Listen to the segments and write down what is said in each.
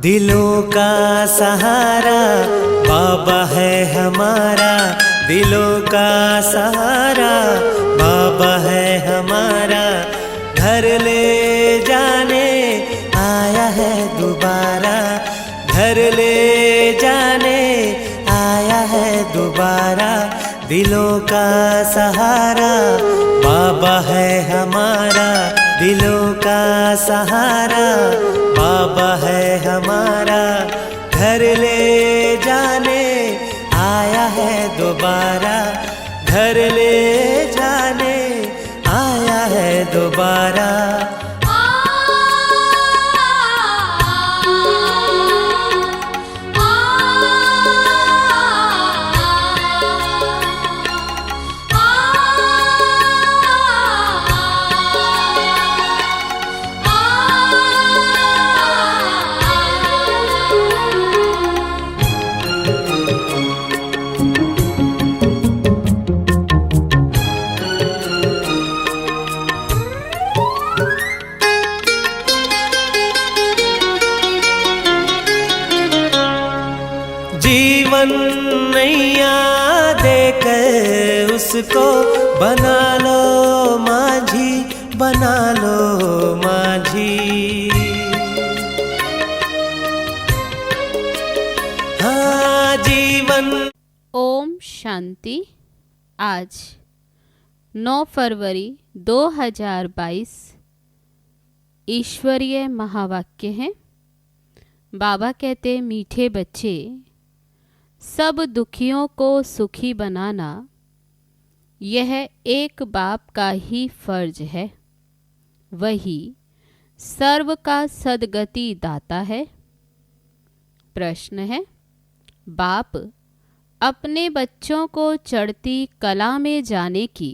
दिलों का सहारा बाबा है हमारा, दिलों का सहारा बाबा है हमारा। घर ले जाने आया है दोबारा, घर ले जाने आया है दोबारा। दिलों का सहारा बाबा है हमारा, दिलों का सहारा बाबा है हमारा। घर ले जाने आया है दोबारा, घर ले जाने आया है दोबारा। जीवन नैया देकर उसको बना लो माझी, बना लो माझी। हाँ जीवन। ओम शांति। आज 9 फरवरी 2022 ईश्वरीय महावाक्य है। बाबा कहते मीठे बच्चे, सब दुखियों को सुखी बनाना यह एक बाप का ही फर्ज है। वही सर्व का सद्गति दाता है। प्रश्न है, बाप अपने बच्चों को चढ़ती कला में जाने की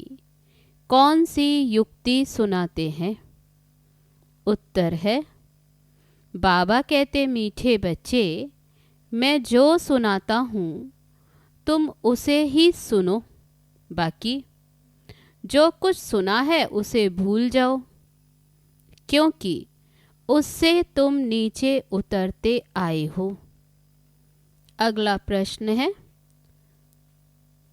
कौन सी युक्ति सुनाते हैं? उत्तर है, बाबा कहते मीठे बच्चे, मैं जो सुनाता हूँ तुम उसे ही सुनो, बाकी जो कुछ सुना है उसे भूल जाओ, क्योंकि उससे तुम नीचे उतरते आए हो। अगला प्रश्न है,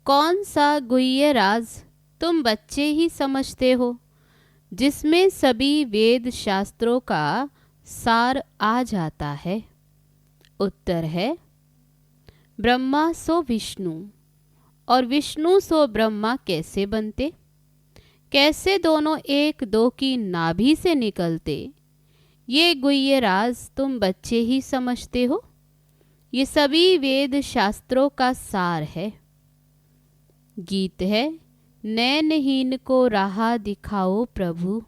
कौन सा गुह्य राज तुम बच्चे ही समझते हो जिसमें सभी वेद शास्त्रों का सार आ जाता है? उत्तर है, ब्रह्मा सो विष्णु और विष्णु सो ब्रह्मा कैसे बनते? कैसे दोनों एक दो की नाभि से निकलते? ये गुह्य राज तुम बच्चे ही समझते हो। ये सभी वेद शास्त्रों का सार है। गीत है, नैनहीन को राह दिखाओ प्रभु,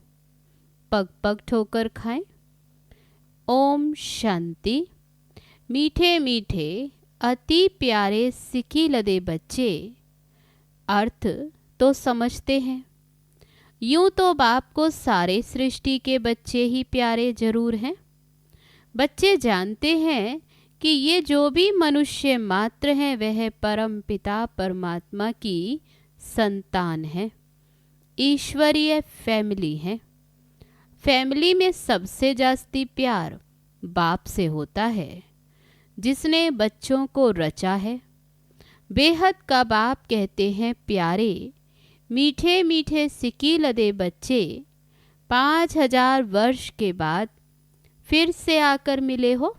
पग पग ठोकर खाएं। ओम शांति। मीठे मीठे अति प्यारे सिकी लदे बच्चे अर्थ तो समझते हैं। यूं तो बाप को सारे सृष्टि के बच्चे ही प्यारे जरूर हैं। बच्चे जानते हैं कि ये जो भी मनुष्य मात्र हैं वह परम पिता परमात्मा की संतान है, ईश्वरीय फैमिली है। फैमिली में सबसे जास्ती प्यार बाप से होता है जिसने बच्चों को रचा है। बेहद का बाप कहते हैं प्यारे मीठे मीठे सिकी लदे बच्चे 5000 वर्ष के बाद फिर से आकर मिले हो।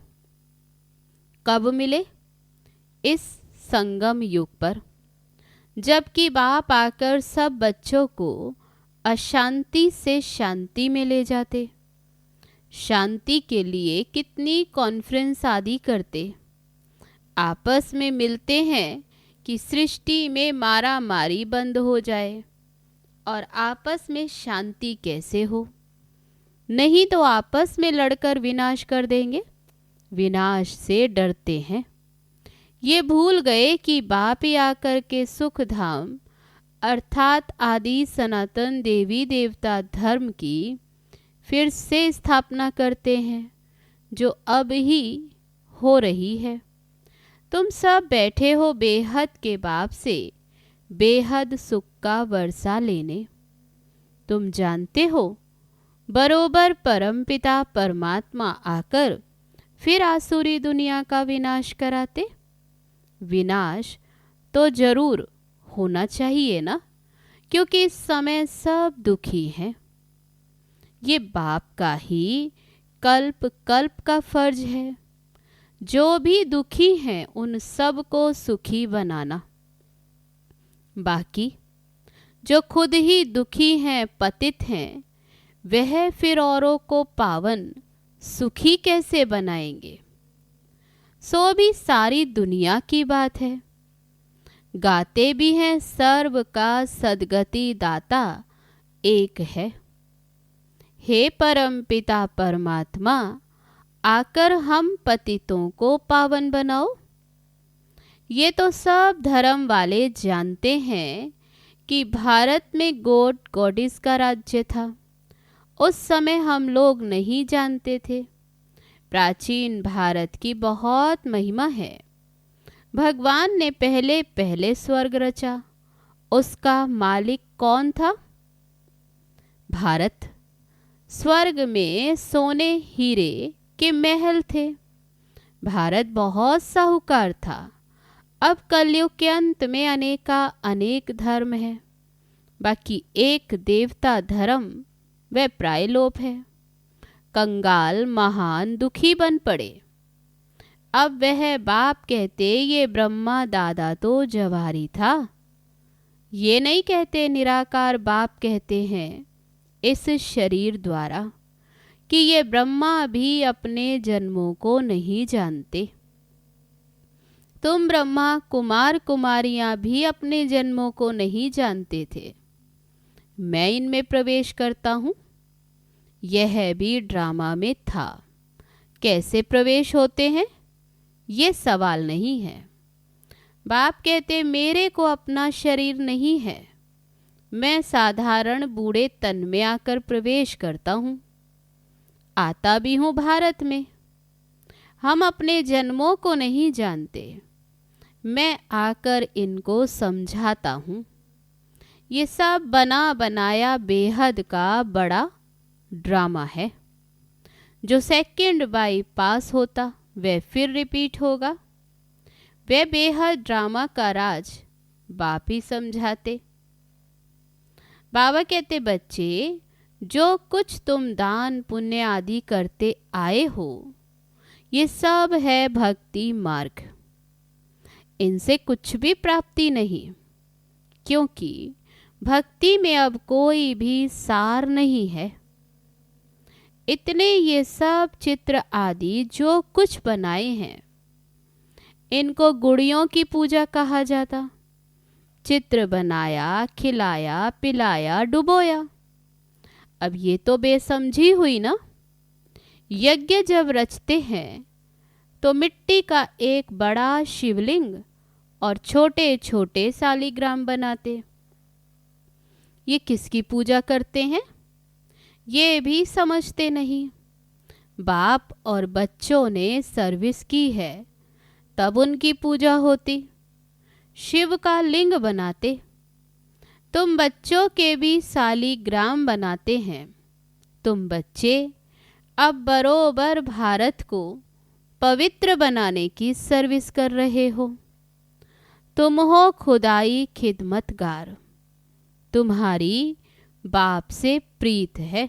कब मिले? इस संगम युग पर, जबकि बाप आकर सब बच्चों को अशांति से शांति में ले जाते। शांति के लिए कितनी कॉन्फ्रेंस आदि करते, आपस में मिलते हैं कि सृष्टि में मारा मारी बंद हो जाए। और आपस में शांति कैसे हो? नहीं तो आपस में लड़कर विनाश कर देंगे। विनाश से डरते हैं। ये भूल गए कि बाप ही आकर के सुख धाम अर्थात आदि सनातन देवी देवता धर्म की फिर से स्थापना करते हैं, जो अब ही हो रही है। तुम सब बैठे हो बेहद के बाप से बेहद सुख का वर्षा लेने। तुम जानते हो बरोबर परमपिता परमात्मा आकर फिर आसुरी दुनिया का विनाश कराते? विनाश तो जरूर होना चाहिए ना, क्योंकि इस समय सब दुखी हैं। ये बाप का ही कल्प कल्प का फर्ज है। जो भी दुखी हैं उन सब को सुखी बनाना। बाकी जो खुद ही दुखी हैं, पतित हैं, वह फिर औरों को पावन सुखी कैसे बनाएंगे? सो भी सारी दुनिया की बात है। गाते भी हैं सर्व का सद्गति दाता एक है। हे परम पिता परमात्मा, आकर हम पतितों को पावन बनाओ। ये तो सब धर्म वाले जानते हैं कि भारत में गॉड गॉडिस का राज्य था। उस समय हम लोग नहीं जानते थे। प्राचीन भारत की बहुत महिमा है। भगवान ने पहले पहले स्वर्ग रचा। उसका मालिक कौन था? भारत। स्वर्ग में सोने हीरे के महल थे। भारत बहुत साहूकार था। अब कलयुग के अंत में अनेका अनेक धर्म है। बाकी एक देवता धर्म वह प्रायलोप है। कंगाल महान दुखी बन पड़े। अब वह बाप कहते ये ब्रह्मा दादा तो जवारी था। ये नहीं कहते निराकार बाप कहते हैं इस शरीर द्वारा कि ये ब्रह्मा भी अपने जन्मों को नहीं जानते। तुम ब्रह्मा कुमार कुमारियां भी अपने जन्मों को नहीं जानते थे। मैं इनमें प्रवेश करता हूँ। यह भी ड्रामा में था। कैसे प्रवेश होते हैं ये सवाल नहीं है। बाप कहते मेरे को अपना शरीर नहीं है। मैं साधारण बूढ़े तन में आकर प्रवेश करता हूँ। आता भी हूँ भारत में। हम अपने जन्मों को नहीं जानते। मैं आकर इनको समझाता हूँ। ये सब बना बनाया बेहद का बड़ा ड्रामा है। जो सेकंड बाई पास होता वह फिर रिपीट होगा। वह बेहद ड्रामा का राज बाप ही समझाते। बाबा कहते बच्चे जो कुछ तुम दान पुण्य आदि करते आए हो ये सब है भक्ति मार्ग। इनसे कुछ भी प्राप्ति नहीं, क्योंकि भक्ति में अब कोई भी सार नहीं है। इतने ये सब चित्र आदि जो कुछ बनाए हैं इनको गुड़ियों की पूजा कहा जाता। चित्र बनाया, खिलाया, पिलाया, डुबोया। अब ये तो बेसमझी हुई ना। यज्ञ जब रचते हैं तो मिट्टी का एक बड़ा शिवलिंग और छोटे छोटे शालिग्राम बनाते। ये किसकी पूजा करते हैं ये भी समझते नहीं। बाप और बच्चों ने सर्विस की है तब उनकी पूजा होती। शिव का लिंग बनाते। तुम बच्चों के भी शालिग्राम बनाते हैं। तुम बच्चे अब बरोबर भारत को पवित्र बनाने की सर्विस कर रहे हो। तुम हो खुदाई खिदमतगार। तुम्हारी बाप से प्रीत है।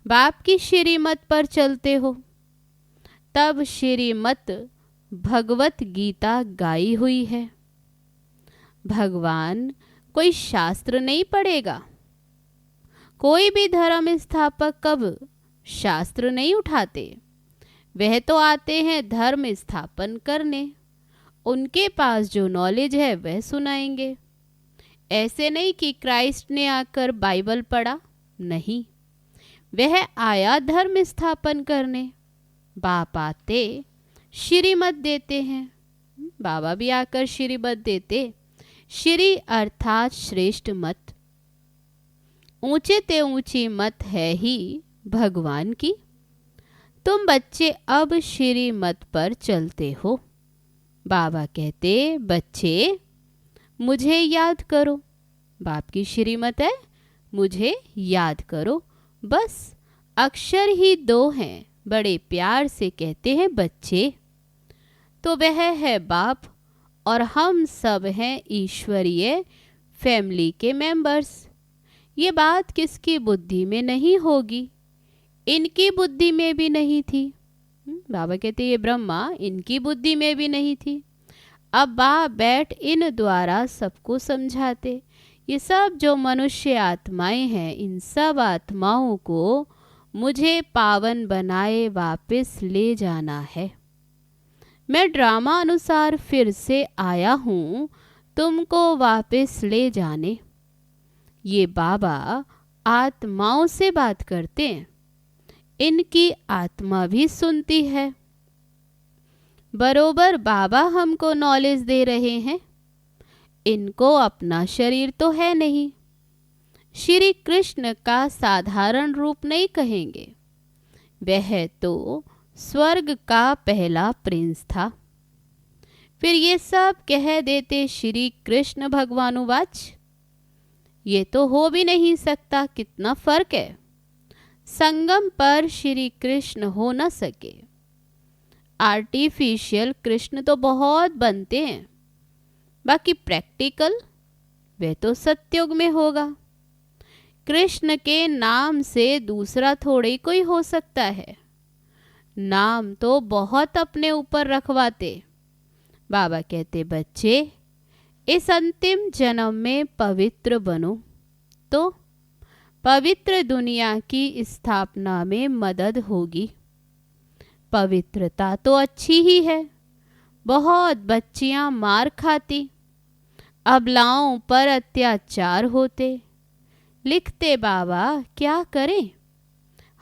बाप की श्रीमत पर चलते हो। तब श्रीमत भगवत गीता गाई हुई है। भगवान कोई शास्त्र नहीं पढ़ेगा। कोई भी धर्म स्थापक कब शास्त्र नहीं उठाते। वह तो आते हैं धर्म स्थापन करने। उनके पास जो नॉलेज है वह सुनाएंगे। ऐसे नहीं कि क्राइस्ट ने आकर बाइबल पढ़ा, नहीं, वह आया धर्म स्थापन करने। बाप आते श्रीमत देते हैं। बाबा भी आकर श्रीमत देते। श्री अर्थात श्रेष्ठ मत। ऊंचे ते ऊंची मत है ही भगवान की। तुम बच्चे अब श्रीमत पर चलते हो। बाबा कहते बच्चे मुझे याद करो। बाप की श्रीमत है मुझे याद करो। बस अक्षर ही दो हैं, बड़े प्यार से कहते हैं बच्चे। तो वह है बाप और हम सब हैं ईश्वरीय फैमिली के मेंबर्स। ये बात किसकी बुद्धि में नहीं होगी? इनकी बुद्धि में भी नहीं थी। बाबा कहते ये ब्रह्मा इनकी बुद्धि में भी नहीं थी। अब बाप बैठ इन द्वारा सबको समझाते। ये सब जो मनुष्य आत्माएं हैं, इन सब आत्माओं को मुझे पावन बनाए वापस ले जाना है। मैं ड्रामा अनुसार फिर से आया हूँ तुमको वापस ले जाने। ये बाबा आत्माओं से बात करते हैं, इनकी आत्मा भी सुनती है। बरोबर बाबा हमको नॉलेज दे रहे हैं। इनको अपना शरीर तो है नहीं। श्री कृष्ण का साधारण रूप नहीं कहेंगे, वह तो स्वर्ग का पहला प्रिंस था। फिर ये सब कह देते श्री कृष्ण भगवानुवाच। ये तो हो भी नहीं सकता। कितना फर्क है। संगम पर श्री कृष्ण हो न सके। आर्टिफिशियल कृष्ण तो बहुत बनते हैं, बाकी प्रैक्टिकल वे तो सत्युग में होगा। कृष्ण के नाम से दूसरा थोड़े कोई हो सकता है। नाम तो बहुत अपने ऊपर रखवाते। बाबा कहते बच्चे इस अंतिम जन्म में पवित्र बनो तो पवित्र दुनिया की स्थापना में मदद होगी। पवित्रता तो अच्छी ही है। बहुत बच्चियां मार खाती, अबलाओं पर अत्याचार होते। लिखते बाबा क्या करें,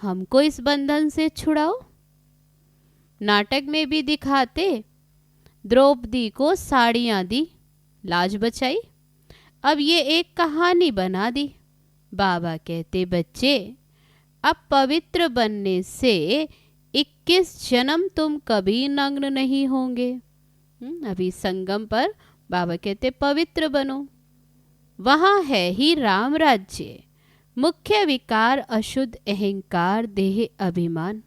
हमको इस बंधन से छुड़ाओ। नाटक में भी दिखाते, द्रौपदी को साड़ियाँ दी, लाज बचाई। अब ये एक कहानी बना दी। बाबा कहते बच्चे अब पवित्र बनने से 21 जन्म तुम कभी नग्न नहीं होंगे। अभी संगम पर बाबा कहते पवित्र बनो। वहाँ है ही राम राज्य। मुख्य विकार अशुद्ध अहंकार, देह अभिमान।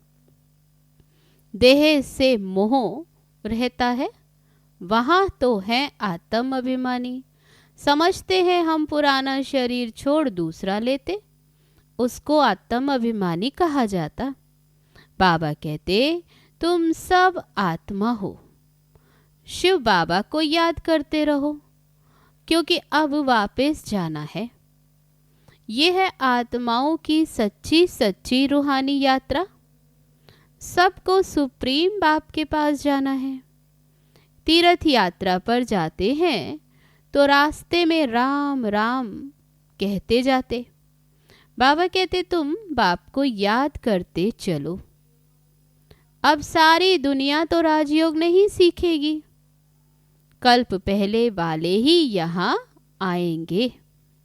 देह से मोह रहता है। वहाँ तो है आत्म अभिमानी। समझते हैं हम पुराना शरीर छोड़ दूसरा लेते, उसको आत्म अभिमानी कहा जाता। बाबा कहते तुम सब आत्मा हो। शिव बाबा को याद करते रहो, क्योंकि अब वापस जाना है। यह है आत्माओं की सच्ची सच्ची रूहानी यात्रा। सबको सुप्रीम बाप के पास जाना है। तीर्थ यात्रा पर जाते हैं तो रास्ते में राम राम कहते जाते। बाबा कहते तुम बाप को याद करते चलो। अब सारी दुनिया तो राजयोग नहीं सीखेगी। कल्प पहले वाले ही यहाँ आएंगे।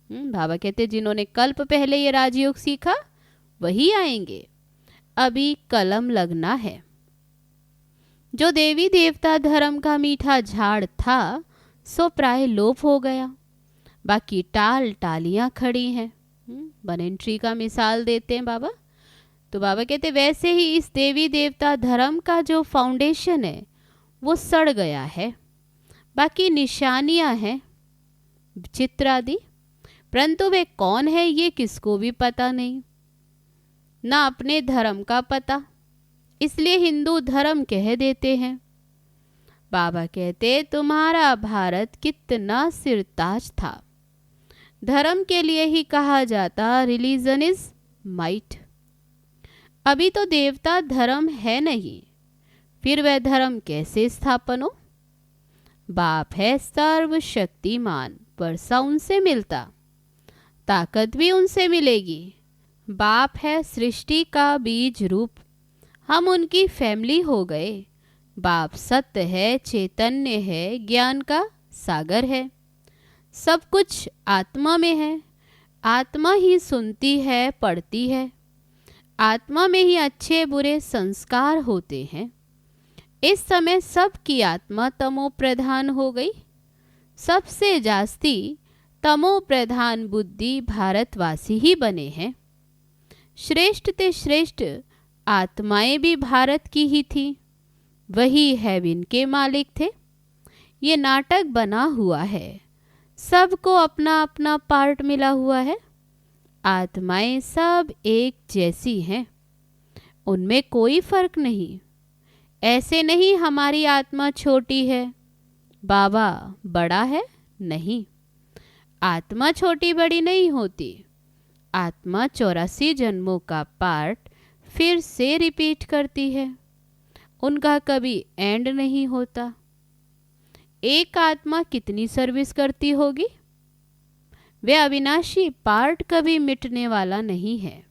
बाबा कहते जिन्होंने कल्प पहले ये राजयोग सीखा वही आएंगे। अभी कलम लगना है। जो देवी देवता धर्म का मीठा झाड़ था सो प्राय लोप हो गया। बाकी टाल टालियां खड़ी हैं। बनेन ट्री का मिसाल देते हैं बाबा। तो बाबा कहते वैसे ही इस देवी देवता धर्म का जो फाउंडेशन है वो सड़ गया है। बाकी निशानियां हैं, चित्र आदि, परंतु वे कौन है ये किसको भी पता नहीं, ना अपने धर्म का पता। इसलिए हिंदू धर्म कह देते हैं। बाबा कहते तुम्हारा भारत कितना सिरताज था। धर्म के लिए ही कहा जाता रिलीजन इज माइट। अभी तो देवता धर्म है नहीं, फिर वह धर्म कैसे स्थापन हो? बाप है सर्वशक्तिमान, वर्षा उनसे मिलता, ताकत भी उनसे मिलेगी। बाप है सृष्टि का बीज रूप, हम उनकी फैमिली हो गए। बाप सत्य है, चैतन्य है, ज्ञान का सागर है। सब कुछ आत्मा में है। आत्मा ही सुनती है, पढ़ती है। आत्मा में ही अच्छे बुरे संस्कार होते हैं। इस समय सबकी आत्मा तमो प्रधान हो गई। सबसे जास्ती तमो प्रधान बुद्धि भारतवासी ही बने हैं। श्रेष्ठ ते श्रेष्ठ आत्माएं भी भारत की ही थी, वही हेवन के मालिक थे। ये नाटक बना हुआ है, सबको अपना अपना पार्ट मिला हुआ है। आत्माएं सब एक जैसी हैं, उनमें कोई फर्क नहीं। ऐसे नहीं हमारी आत्मा छोटी है, बाबा बड़ा है, नहीं। आत्मा छोटी बड़ी नहीं होती। आत्मा 84 जन्मों का पार्ट फिर से रिपीट करती है, उनका कभी एंड नहीं होता। एक आत्मा कितनी सर्विस करती होगी? वे अविनाशी पार्ट कभी मिटने वाला नहीं है।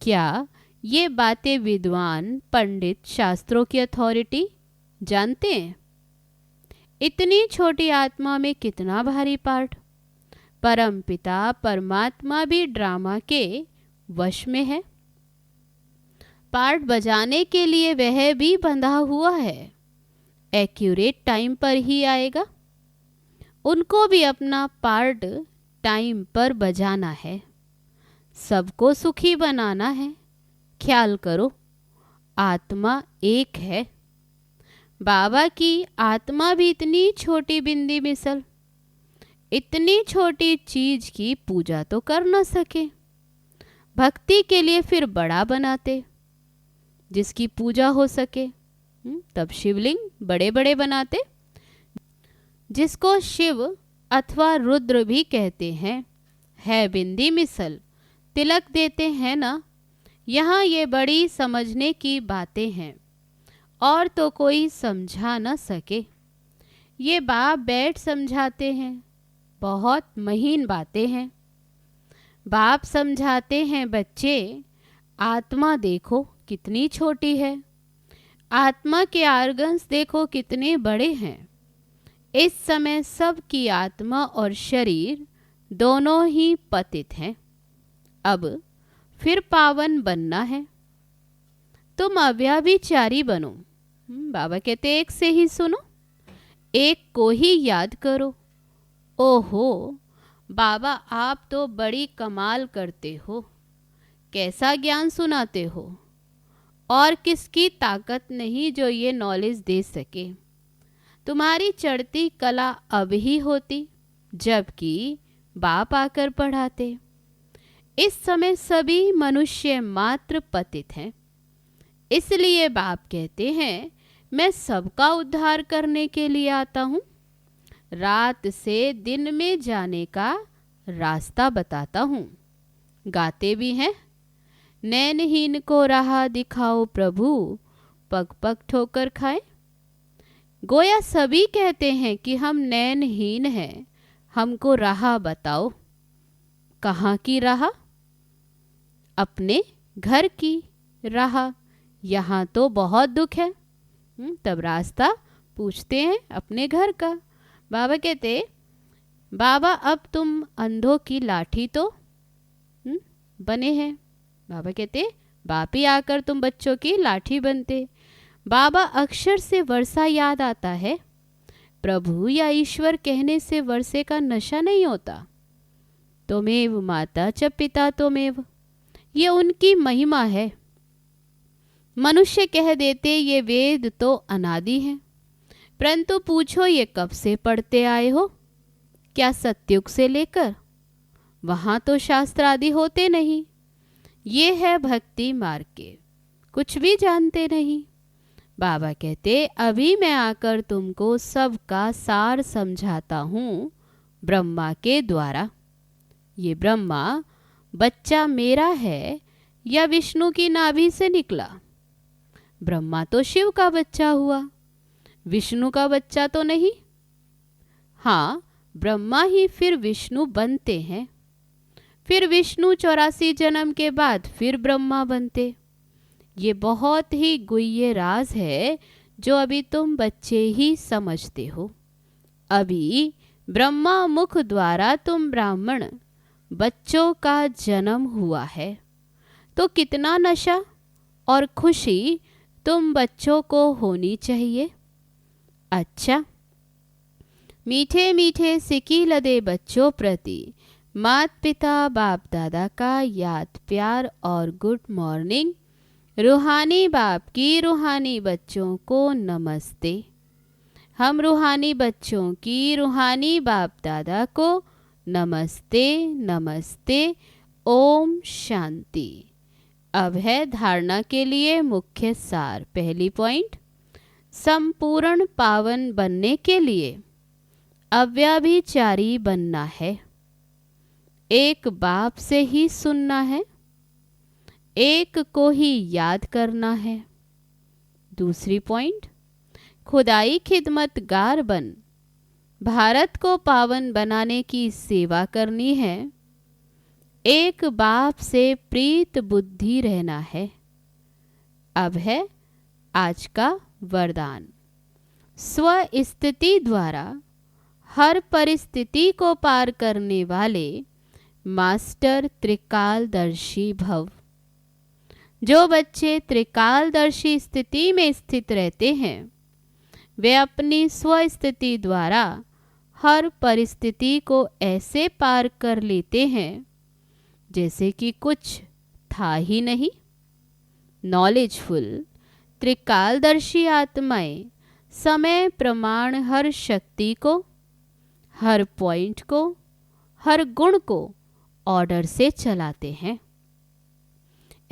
क्या ये बातें विद्वान पंडित शास्त्रों की अथॉरिटी जानते हैं? इतनी छोटी आत्मा में कितना भारी पार्ट। परमपिता परमात्मा भी ड्रामा के वश में है। पार्ट बजाने के लिए वह भी बंधा हुआ है, एक्यूरेट टाइम पर ही आएगा। उनको भी अपना पार्ट टाइम पर बजाना है, सबको सुखी बनाना है। ख्याल करो, आत्मा एक है। बाबा की आत्मा भी इतनी छोटी बिंदी मिसल, इतनी छोटी चीज की पूजा तो कर न सके। भक्ति के लिए फिर बड़ा बनाते, जिसकी पूजा हो सके। तब शिवलिंग बड़े बड़े बनाते, जिसको शिव अथवा रुद्र भी कहते हैं। है बिंदी मिसल, तिलक देते हैं ना। यहाँ ये बड़ी समझने की बातें हैं, और तो कोई समझा न सके। ये बाप बैठ समझाते हैं, बहुत महीन बातें हैं। बाप समझाते हैं, बच्चे आत्मा देखो कितनी छोटी है, आत्मा के आर्गन्स देखो कितने बड़े हैं। इस समय सबकी आत्मा और शरीर दोनों ही पतित हैं। अब फिर पावन बनना है। तुम अव्यभिचारी बनो। बाबा कहते एक से ही सुनो, एक को ही याद करो। ओहो बाबा, आप तो बड़ी कमाल करते हो, कैसा ज्ञान सुनाते हो। और किसकी ताकत नहीं जो ये नॉलेज दे सके। तुम्हारी चढ़ती कला अब ही होती, जबकि बाप आकर पढ़ाते। इस समय सभी मनुष्य मात्र पतित हैं, इसलिए बाप कहते हैं मैं सबका उद्धार करने के लिए आता हूँ। रात से दिन में जाने का रास्ता बताता हूँ। गाते भी हैं, नैनहीन को राह दिखाओ प्रभु, पग पग ठोकर खाए। गोया सभी कहते हैं कि हम नैनहीन हैं, हमको राह बताओ। कहाँ की राह? अपने घर की राह। यहाँ तो बहुत दुख है। तब रास्ता पूछते हैं अपने घर का। बाबा कहते, बाबा अब तुम अंधों की लाठी तो बने हैं। बाबा कहते, बाप ही आकर तुम बच्चों की लाठी बनते। बाबा अक्षर से वर्षा याद आता है। प्रभु या ईश्वर कहने से वर्षे का नशा नहीं होता। त्वमेव माता च पिता त्वमेव, ये उनकी महिमा है। मनुष्य कह देते ये वेद तो अनादि है, परंतु पूछो ये कब से पढ़ते आए हो? क्या सत्युग से लेकर? वहाँ तो शास्त्र आदि होते नहीं। ये है भक्ति मार्ग के, कुछ भी जानते नहीं। बाबा कहते, अभी मैं आकर तुमको सबका सार समझाता हूँ ब्रह्मा के द्वारा। ये ब्रह्मा बच्चा मेरा है या विष्णु की नाभि से निकला? ब्रह्मा तो शिव का बच्चा हुआ, विष्णु का बच्चा तो नहीं। हाँ, ब्रह्मा ही फिर विष्णु बनते हैं, फिर विष्णु 84 जन्म के बाद फिर ब्रह्मा बनते। ये बहुत ही गुह्य राज है जो अभी तुम बच्चे ही समझते हो। अभी ब्रह्मा मुख द्वारा तुम ब्राह्मण बच्चों का जन्म हुआ है, तो कितना नशा और खुशी तुम बच्चों को होनी चाहिए। अच्छा, मीठे मीठे सिकी लदे बच्चों प्रति माता पिता बाप दादा का याद प्यार और गुड मॉर्निंग रूहानी बाप की रूहानी बच्चों को नमस्ते। हम रूहानी बच्चों की रूहानी बाप दादा को नमस्ते नमस्ते। ओम शांति। अब है धारणा के लिए मुख्य सार। पहली पॉइंट, संपूर्ण पावन बनने के लिए अव्यभिचारी बनना है। एक बाप से ही सुनना है, एक को ही याद करना है। दूसरी पॉइंट, खुदाई खिदमतगार बन भारत को पावन बनाने की सेवा करनी है। एक बाप से प्रीत बुद्धि रहना है। अब है आज का वरदान। स्व स्थिति द्वारा हर परिस्थिति को पार करने वाले मास्टर त्रिकालदर्शी भव। जो बच्चे त्रिकालदर्शी स्थिति में स्थित रहते हैं वे अपनी स्व स्थिति द्वारा हर परिस्थिति को ऐसे पार कर लेते हैं जैसे कि कुछ था ही नहीं। नॉलेजफुल त्रिकालदर्शी आत्माएं समय प्रमाण हर शक्ति को, हर पॉइंट को, हर गुण को ऑर्डर से चलाते हैं।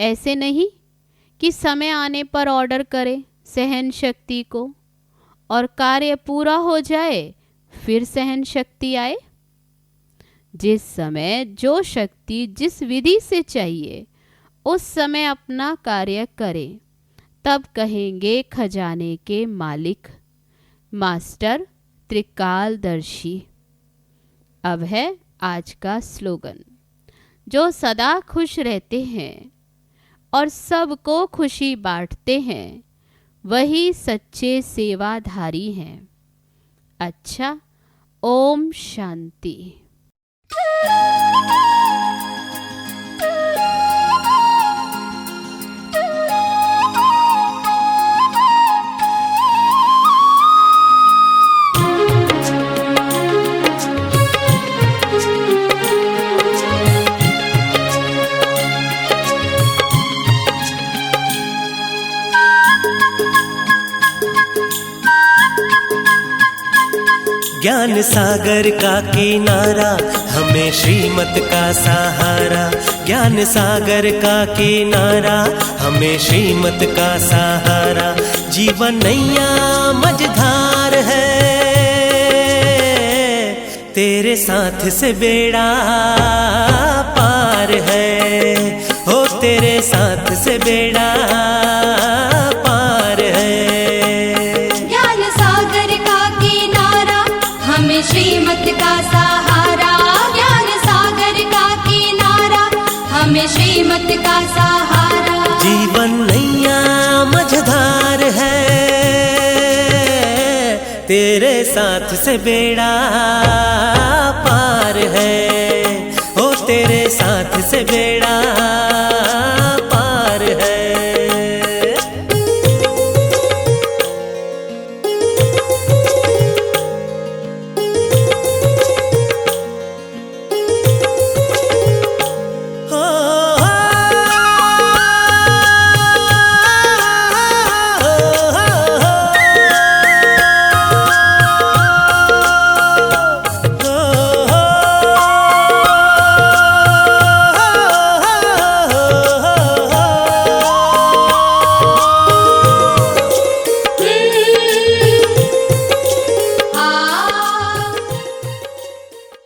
ऐसे नहीं कि समय आने पर ऑर्डर करें सहन शक्ति को और कार्य पूरा हो जाए फिर सहन शक्ति आए। जिस समय जो शक्ति जिस विधि से चाहिए उस समय अपना कार्य करें, तब कहेंगे खजाने के मालिक मास्टर त्रिकालदर्शी। अब है आज का स्लोगन। जो सदा खुश रहते हैं और सबको खुशी बांटते हैं वही सच्चे सेवाधारी हैं। अच्छा, ओम शांति। ज्ञान सागर का किनारा हमें श्रीमत का सहारा। ज्ञान सागर का किनारा हमें श्रीमत का सहारा। जीवन नैया मझधार है, तेरे साथ से बेड़ा पार है। हो तेरे साथ से बेड़ा पार है। ज्ञान सागर का किनारा हमें श्रीमत का सहारा। ज्ञान सागर का किनारा हमें श्रीमत का सहारा। जीवन नैया मझधार है, तेरे साथ से बेड़ा